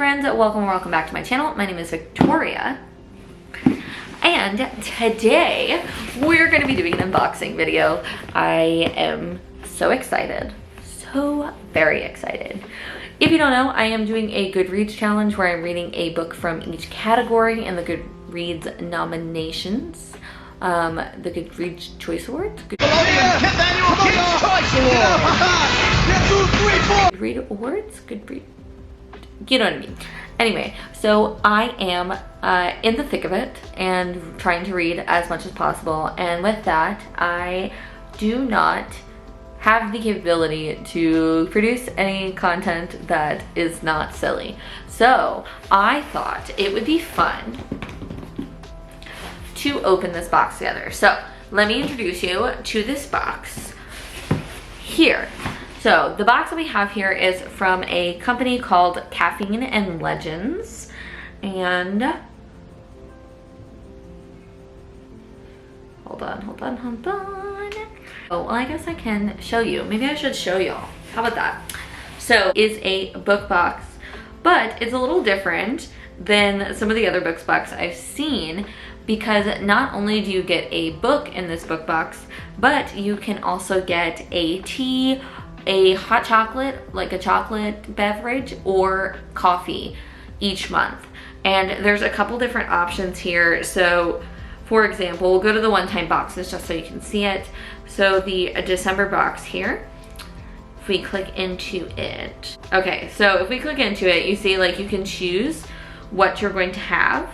friends, welcome back to my channel. My name is Victoria, and today we're going to be doing an unboxing video. I am so excited, so very excited. If you don't know, I am doing a Goodreads challenge where I'm reading a book from each category in the Goodreads nominations. The Goodreads Choice Awards? Goodreads Awards? Goodreads? You know what I mean. Anyway, so I am in the thick of it and trying to read as much as possible. And with that, I do not have the capability to produce any content that is not silly. So I thought it would be fun to open this box together. So let me introduce you to this box here. So the box that we have here is from a company called Caffeine and Legends, and hold on. Oh, well, I guess I can show you. Maybe I should show y'all. How about that? So is a book box, but it's a little different than some of the other book boxes I've seen, because not only do you get a book in this book box, but you can also get a tea, a hot chocolate, like a chocolate beverage, or coffee each month. And there's a couple different options here. So for example, we'll go to the one-time boxes just so you can see it. So the December box here, if we click into it. Okay, so if we click into it, you see like you can choose what you're going to have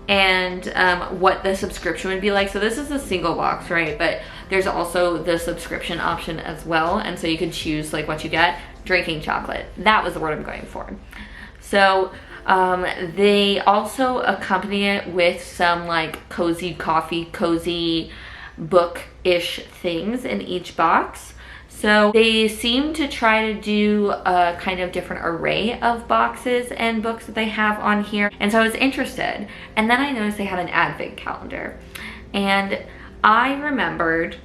and what the subscription would be like. So this is a single box, right? But there's also the subscription option as well. And so you can choose like what you get. Drinking chocolate. That was the word I'm going for. So they also accompany it with some like cozy coffee, cozy book-ish things in each box. So they seem to try to do a kind of different array of boxes and books that they have on here. And so I was interested. And then I noticed they had an advent calendar. And I remembered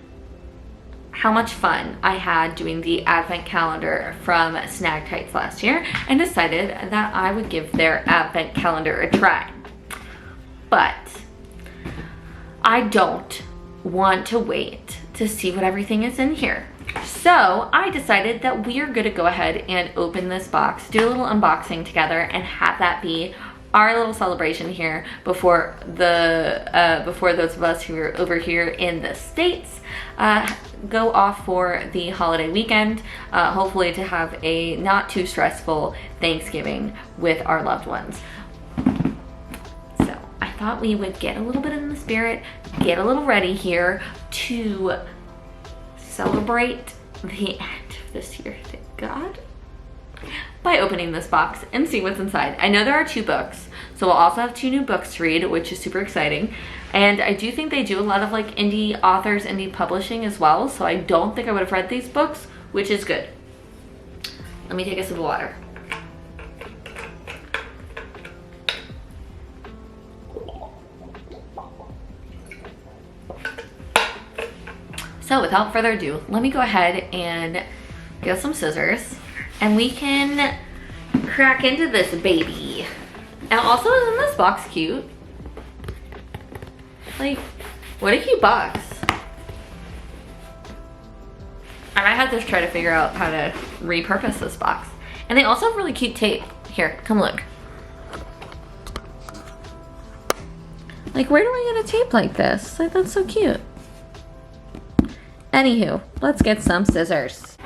how much fun I had doing the advent calendar from Snag Tights last year, and decided that I would give their advent calendar a try. But I don't want to wait to see what everything is in here. So I decided that we are going to go ahead and open this box, do a little unboxing together, and have that be our little celebration here before those of us who are over here in the States go off for the holiday weekend, hopefully to have a not too stressful Thanksgiving with our loved ones. So I thought we would get a little bit in the spirit, get a little ready here to celebrate the end of this year, thank God, by opening this box and see what's inside. I know there are 2 books, so we'll also have 2 new books to read, which is super exciting. And I do think they do a lot of like indie authors, indie publishing as well, so I don't think I would have read these books, which is good. Let me take a sip of water. So without further ado, let me go ahead and get some scissors and we can crack into this baby. And also, isn't this box cute? Like, what a cute box. I might have to try to figure out how to repurpose this box. And they also have really cute tape. Here, come look. Like, where do I get a tape like this? Like, that's so cute. Anywho, let's get some scissors.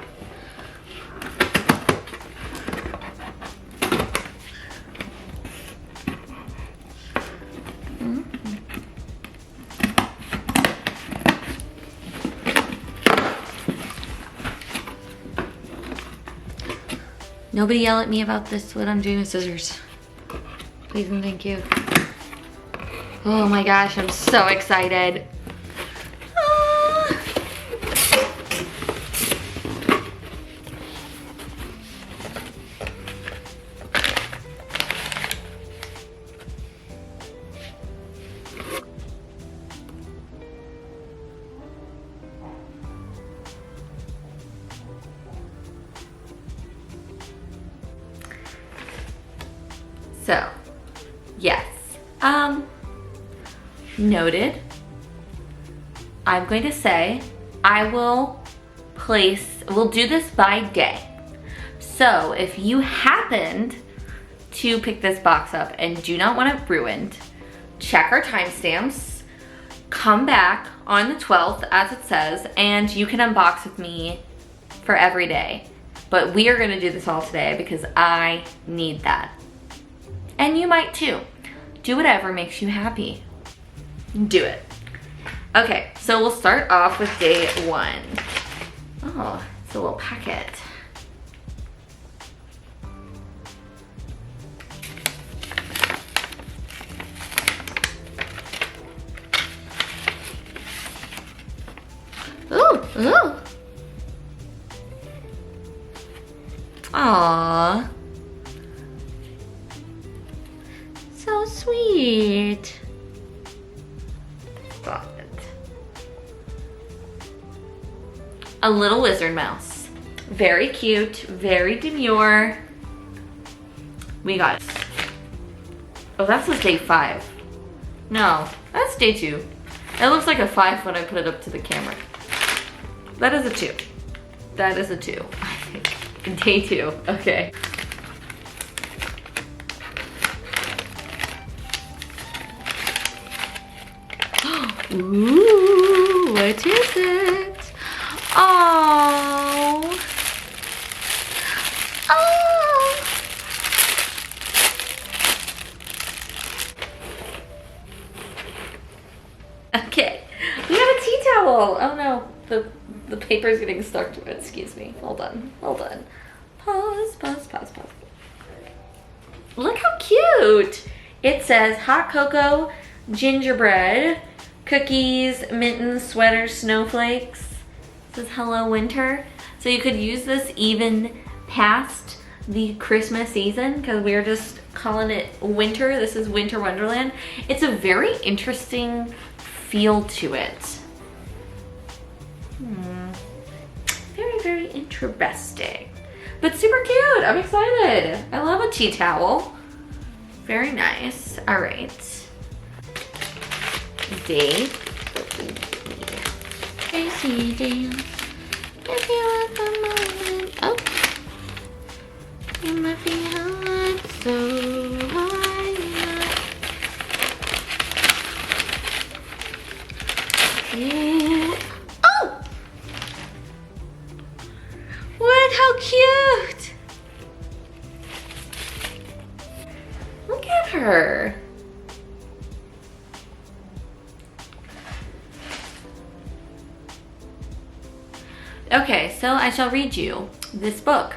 Nobody yell at me about this, what I'm doing with scissors. Please and thank you. Oh my gosh, I'm so excited. So, yes. Noted. I'm going to say we'll do this by day. So if you happened to pick this box up and do not want it ruined, check our timestamps, come back on the 12th as it says, and you can unbox with me for every day. But we are gonna do this all today because I need that. And you might too. Do whatever makes you happy. Do it. Okay, so we'll start off with day 1. Oh, it's a little packet. Ooh. Aww. So sweet. Got it. A little lizard mouse. Very cute, very demure. We got it. Oh, that says day 5. No, that's day 2. It looks like a 5 when I put it up to the camera. That is a 2. That is a 2, I think. Day 2, okay. Ooh, what is it? Oh. Oh. Okay, we have a tea towel. Oh no, the paper's getting stuck to it. Excuse me. Hold on. Pause. Look how cute. It says hot cocoa, gingerbread, cookies, mittens, sweaters, snowflakes. It says hello winter. So you could use this even past the Christmas season because we're just calling it winter. This is Winter Wonderland. It's a very interesting feel to it. Very interesting. But super cute. I'm excited. I love a tea towel. Very nice. All right. Day 3. Crazy dance. If you want the moment. Oh. You might be hot, so why not? Ooh. Oh! What? How cute! Look at her. Okay, so I shall read you this book.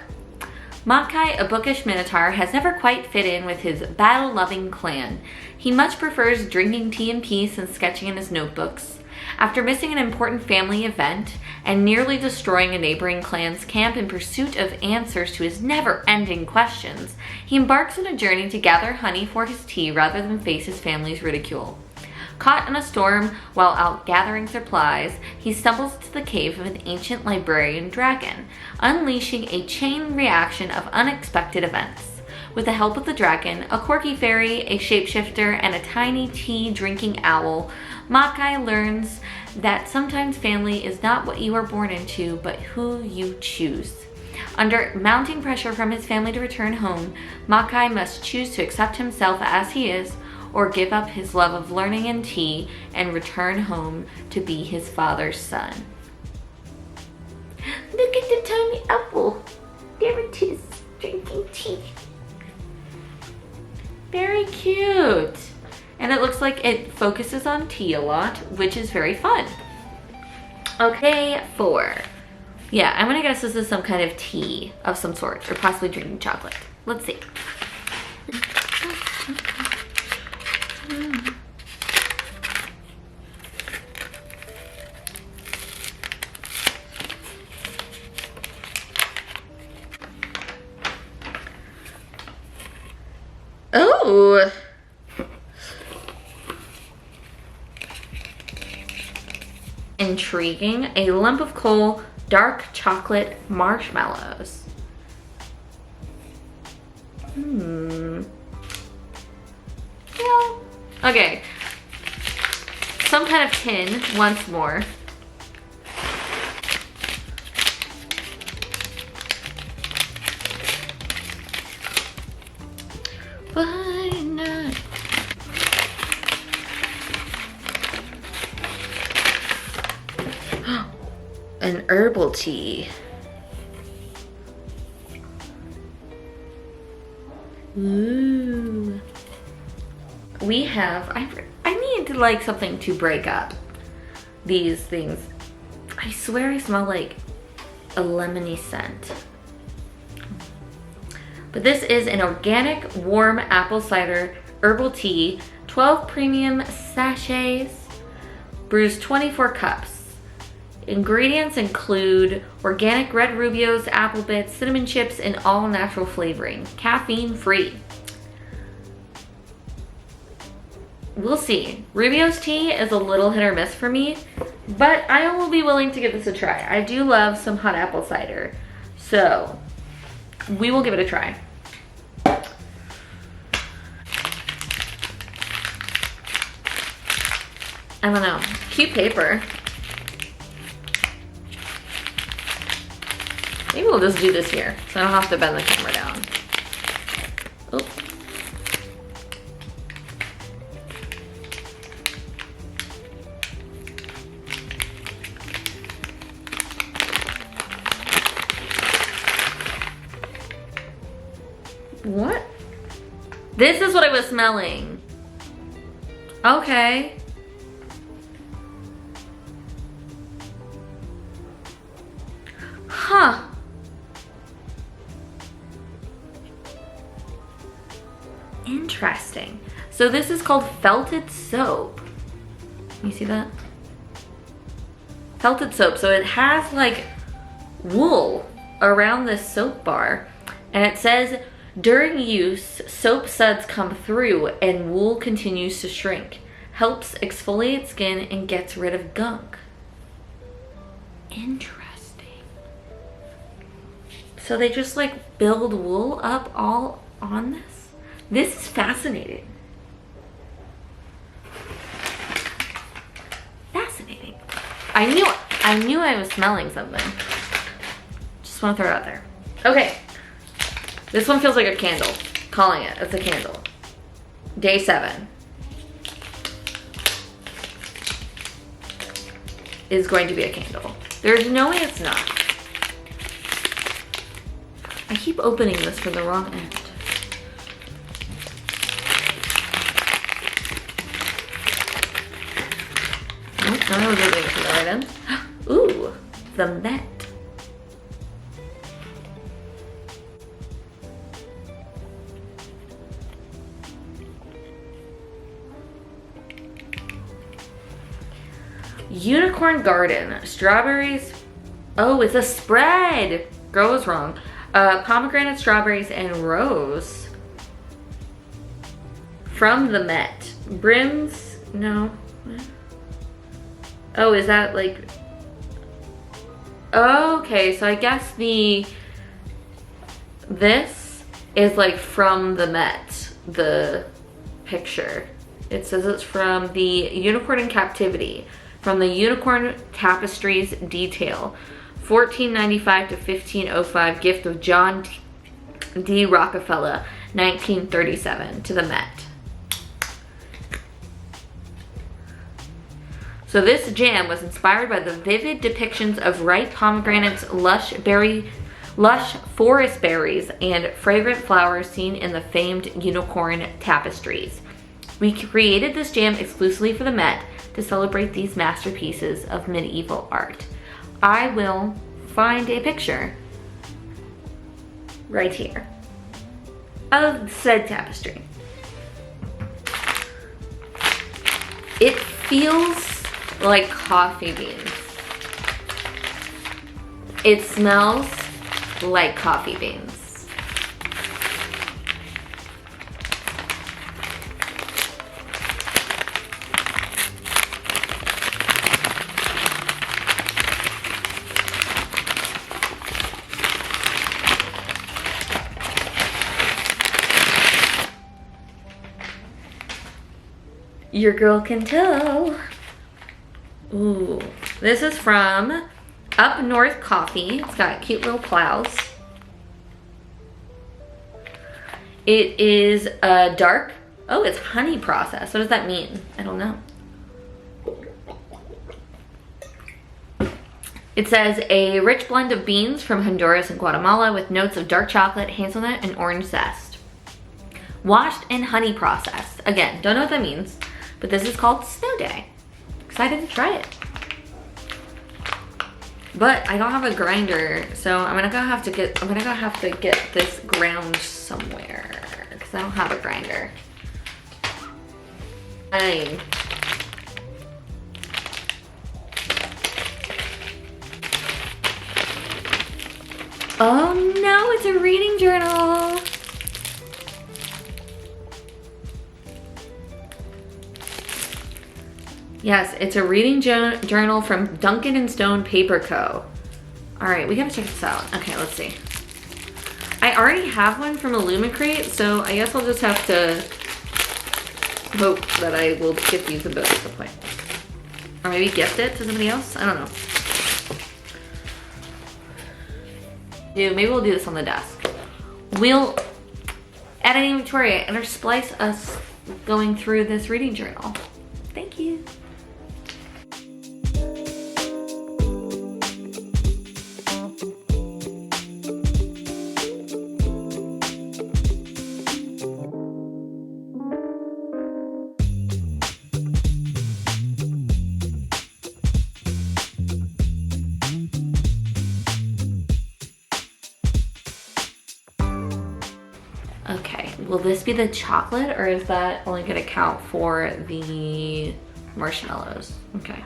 Makai, a bookish minotaur, has never quite fit in with his battle-loving clan. He much prefers drinking tea in peace and sketching in his notebooks. After missing an important family event and nearly destroying a neighboring clan's camp in pursuit of answers to his never-ending questions, he embarks on a journey to gather honey for his tea rather than face his family's ridicule. Caught in a storm while out gathering supplies, he stumbles to the cave of an ancient librarian dragon, unleashing a chain reaction of unexpected events. With the help of the dragon, a quirky fairy, a shapeshifter, and a tiny tea-drinking owl, Makai learns that sometimes family is not what you are born into, but who you choose. Under mounting pressure from his family to return home, Makai must choose to accept himself as he is, or give up his love of learning and tea and return home to be his father's son. Look at the tiny apple. There it is, drinking tea. Very cute. And it looks like it focuses on tea a lot, which is very fun. Okay, 4. Yeah, I'm gonna guess this is some kind of tea of some sort, or possibly drinking chocolate. Let's see. Oh! Intriguing. A lump of coal, dark chocolate marshmallows. Okay. Some kind of tin once more. Why not? An herbal tea. Ooh. We have, I need like something to break up these things. I swear I smell like a lemony scent. But this is an organic warm apple cider herbal tea, 12 premium sachets, brews 24 cups. Ingredients include organic red rubios, apple bits, cinnamon chips, and all natural flavoring. Caffeine free. We'll see. Rubio's tea is a little hit or miss for me, but I will be willing to give this a try. I do love some hot apple cider, so we will give it a try. I don't know. Cute paper. Maybe we'll just do this here, so I don't have to bend the camera down. Oh. What? This is what I was smelling. Okay. Huh. Interesting. So this is called felted soap. You see that? Felted soap. So it has like wool around this soap bar. And it says, during use, soap suds come through and wool continues to shrink. Helps exfoliate skin and gets rid of gunk. Interesting. So they just like build wool up all on this? This is fascinating. Fascinating. I knew I was smelling something. Just want to throw it out there. Okay. This one feels like a candle. Calling it. It's a candle. Day 7 is going to be a candle. There's no way it's not. I keep opening this from the wrong end. Nope, now I was opening it from the right end. Ooh, the Met. Unicorn Garden, strawberries. Oh, it's a spread. Girl was wrong. Pomegranate, strawberries, and rose. From the Met. Brims, no. Oh, is that like, okay, so I guess this is like from the Met, the picture. It says it's from the Unicorn in Captivity, from the Unicorn Tapestries Detail, 1495 to 1505, gift of John D. Rockefeller, 1937, to the Met. So this jam was inspired by the vivid depictions of ripe pomegranates, lush forest berries, and fragrant flowers seen in the famed Unicorn Tapestries. We created this jam exclusively for the Met to celebrate these masterpieces of medieval art. I will find a picture right here of said tapestry. It feels like coffee beans. It smells like coffee beans. Your girl can tell. Ooh, this is from Up North Coffee. It's got cute little plows. It is a dark, oh, it's honey process. What does that mean? I don't know. It says a rich blend of beans from Honduras and Guatemala with notes of dark chocolate, hazelnut, and orange zest. Washed and honey processed. Again, don't know what that means, but this is called Snow Day. Excited to try it. But I don't have a grinder, so I'm gonna have to get this ground somewhere because I don't have a grinder. Oh no, it's a reading journal. Yes, it's a reading journal from Duncan & Stone Paper Co. All right, we gotta check this out. Okay, let's see. I already have one from Illumicrate, so I guess I'll just have to hope that I will get these a bit at some point. Or maybe gift it to somebody else, I don't know. Maybe we'll do this on the desk. We'll, editing Victoria, intersplice us going through this reading journal. Thank you. Okay, will this be the chocolate or is that only gonna count for the marshmallows? Okay.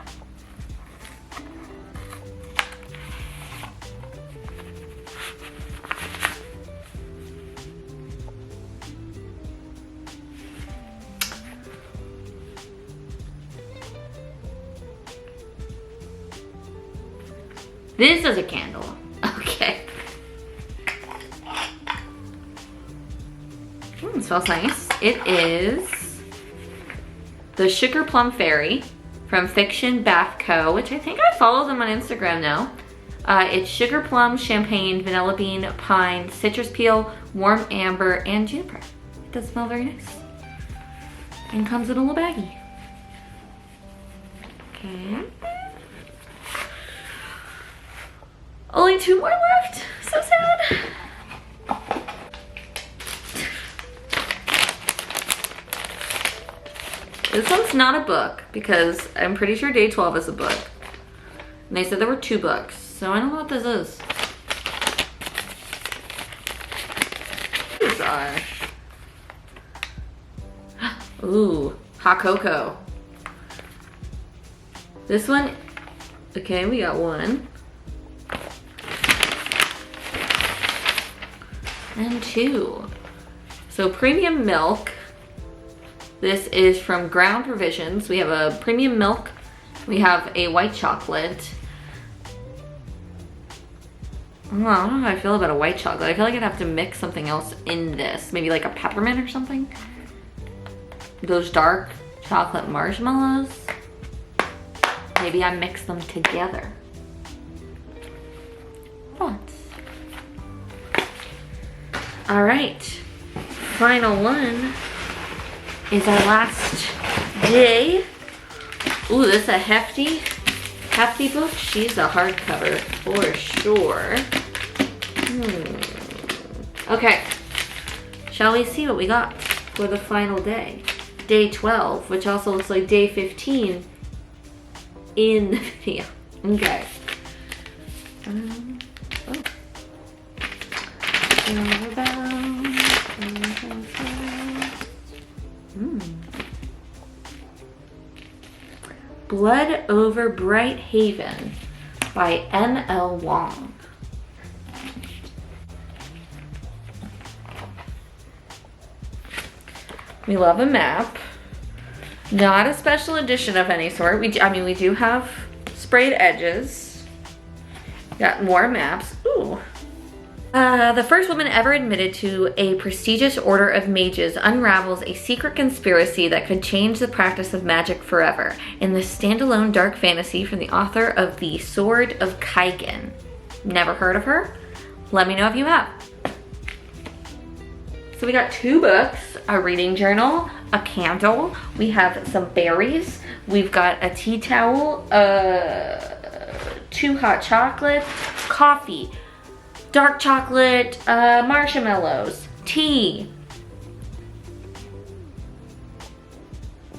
This is a candle. Okay. It smells nice. It is the Sugar Plum Fairy from Fiction Bath Co., which I think I follow them on Instagram now. It's sugar plum, champagne, vanilla bean, pine, citrus peel, warm amber, and juniper. It does smell very nice. And comes in a little baggie. Okay. Only 2 more left. So sad. This one's not a book because I'm pretty sure day 12 is a book. And they said there were 2 books, so I don't know what this is. These are. Ooh, hot cocoa. This one, okay, we got 1. And 2. So premium milk. This is from Ground Revisions. We have a premium milk. We have a white chocolate. I don't know how I feel about a white chocolate. I feel like I'd have to mix something else in this. Maybe like a peppermint or something. Those dark chocolate marshmallows. Maybe I mix them together. Thoughts? All right, final one is our last day. Ooh, this is a hefty book. She's a hardcover for sure. Okay, shall we see what we got for the final day? Day 12, which also looks like day 15 in the video. Okay. Blood Over Bright Haven by M.L. Wong. We love a map. Not a special edition of any sort. We do have sprayed edges. Got more maps. Ooh. The first woman ever admitted to a prestigious order of mages unravels a secret conspiracy that could change the practice of magic forever in this standalone dark fantasy from the author of The Sword of Kaigen. Never heard of her? Let me know if you have. So we got 2 books, a reading journal, a candle, we have some berries, we've got a tea towel, 2 hot chocolates, coffee, dark chocolate, marshmallows, tea,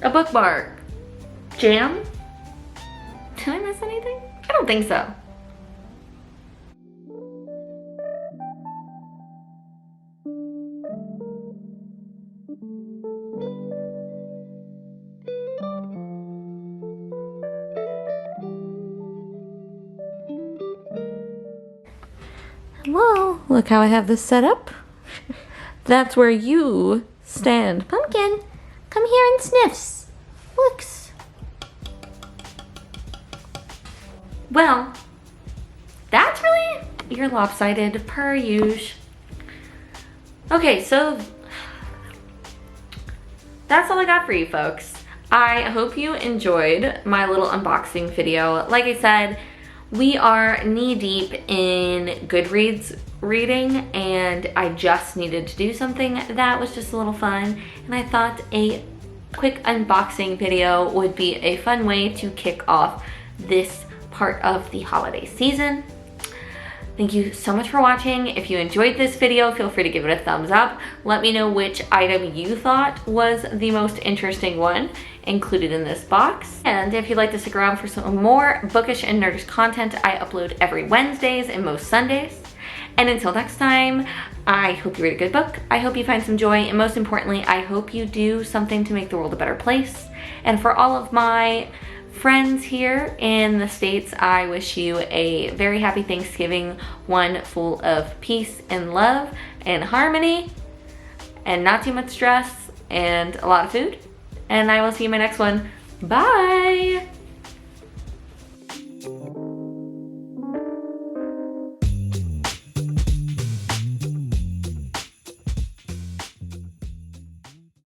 a bookmark, jam. Did I miss anything? I don't think so. Well, look how I have this set up. That's where you stand. Pumpkin, come here and sniffs. Looks. Well, that's really, you're lopsided per usual. Okay, so that's all I got for you folks. I hope you enjoyed my little unboxing video. Like I said, we are knee deep in Goodreads reading, and I just needed to do something that was just a little fun, and I thought a quick unboxing video would be a fun way to kick off this part of the holiday season. Thank you so much for watching. If you enjoyed this video, feel free to give it a thumbs up. Let me know which item you thought was the most interesting one included in this box. And if you'd like to stick around for some more bookish and nerdish content, I upload every Wednesdays and most Sundays. And until next time, I hope you read a good book. I hope you find some joy. And most importantly, I hope you do something to make the world a better place. And for all of my friends here in the States, I wish you a very happy Thanksgiving, one full of peace and love and harmony and not too much stress and a lot of food. And I will see you in my next one. Bye!